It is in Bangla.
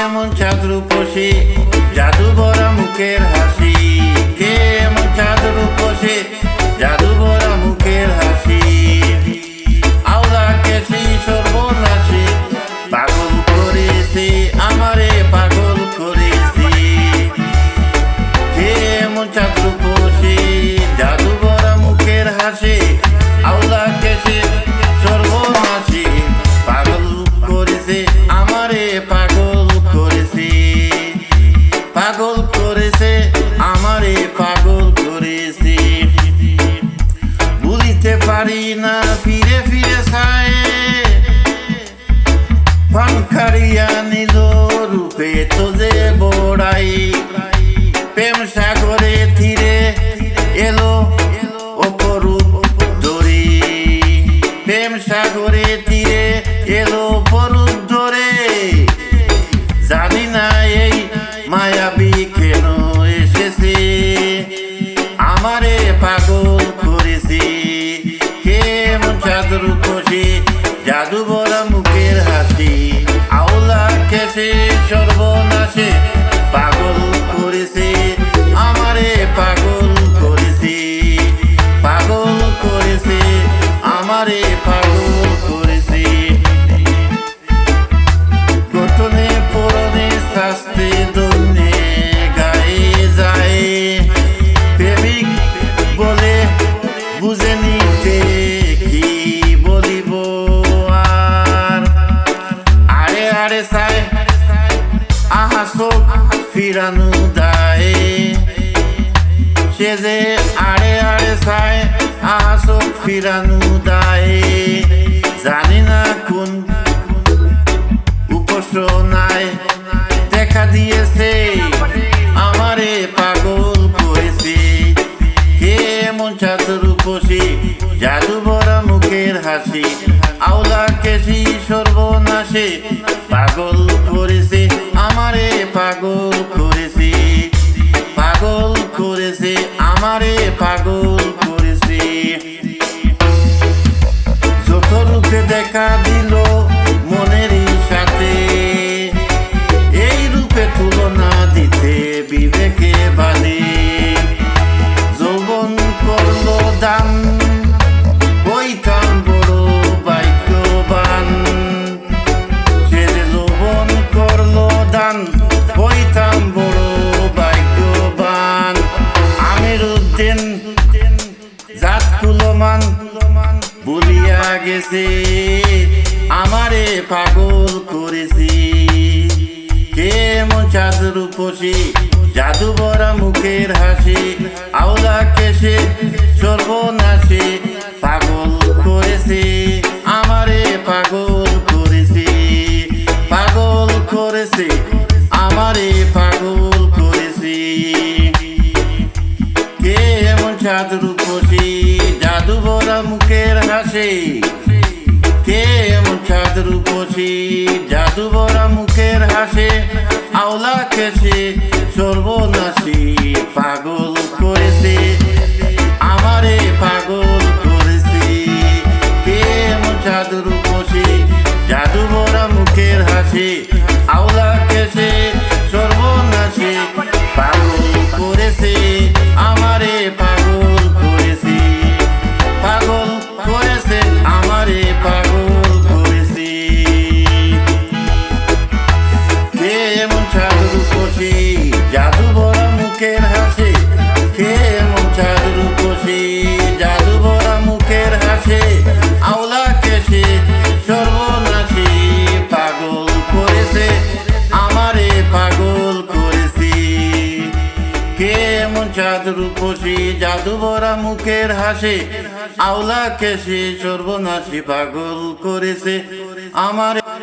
এমন চাঁদ রূপসী জাদু ভরা মুখের হাসি, কে এমন চাঁদ রূপসী জাদু ভরা মুখের হাসি। আওলা কেছি সর্বনাশী, পাগল করেছি আমারে পাগল করেছি। কে এমন চাঁদ রূপসী জাদু ভরা মুখের হাসি, আওলা কেছি সর্বনাশী, পাগল করেছে আমারে পাগল করেছে, পাগল করেছে আমারে পাগল করেছে। ভুলিতে পারি না ফিরে ফিরে চায়, পানখারিয়া নিল রূপে তোজে বড়াই। প্রেম সাগরে তীরে এলো অপরূপ ধরে, প্রেম সাগরে তীরে এলো অপরূপ ধরে। জানি না এই মায়াবী কেন এসেছে, আমারে পাগল করেছে। কে এমন চাঁদ রূপসী জাদু ভরা মুখের হাসি, আওলা কেছে সর্বনাশে, পাগল করেছে আমারে পাগল করেছে, পাগল করেছে আমারে পাগল করেছে। গঠনে পরনে শাস্তে দন্যে গায়ে যায়, প্রেমিক বলে বুঝে নিতে কি বলিব আর। আরে আরে চায় আহা চোখ ফিরানো দায়, সে যে আরে আরে চায় আহা চোখ ফিরানো দায়। জানি না কোন উপাসনায় দেখা দিয়েছে আমারে পাগল করেছে। কে এমন চাঁদ রূপসী জাদু ভরা মুখের হাসি, আওলা কেছি সর্বনাশে, পাগল করেছে আমারে পাগল করেছে, পাগল করেছে আমারে পাগল করেছে। যত রূপে দেখা দিল মনেরই সাথে, এই রূপে তুলনা দিতে বিবেকে বাদে। যৌবন করলো দান হইতাম বড় ভাগ্যবান, সে যে যৌবন করলো দান হইতাম বড় ভাগ্যবান। আমির উদ্দিন জাত কুলমান ভুলিয়া গেছে, আমারে পাগল করেছি। কে এমন চাঁদ রূপসী জাদু ভরা মুখের হাসি, আওলা কেছে সর্বনাশে, পাগল করেছে আমারে পাগল করেছে, পাগল করেছে আমারে পাগল করেছে। কে এমন চাঁদ রূপসী জাদু ভরা মুখের হাসি, কে এমন চাঁদ রূপসী জাদু ভরা মুখের হাসি, আওলা কেছে সর্বনাশী, পাগল করেছে আমারে পাগল করেছে। কে এমন চাঁদ রূপসী জাদু ভরা মুখের হাসি, আওলা কেছে সর্বনাশী, পাগল করেছে আমারে পাগল করেছে, পাগল করেছে আমারে পাগল করেছে। কে এমন চাঁদ রূপসী জাদু ভরা মুখের হাসি, কে এমন চাঁদ রূপসী জাদু ভরা মুখের হাসি, আওলা কেছে সর্বনাশী, পাগল করেছে আমারে পাগল করেছে। কে এমন চাঁদ রূপসী জাদু ভরা মুখের হাসি, আওলা কেছে সর্বনাশী, পাগল করেছে আমারে।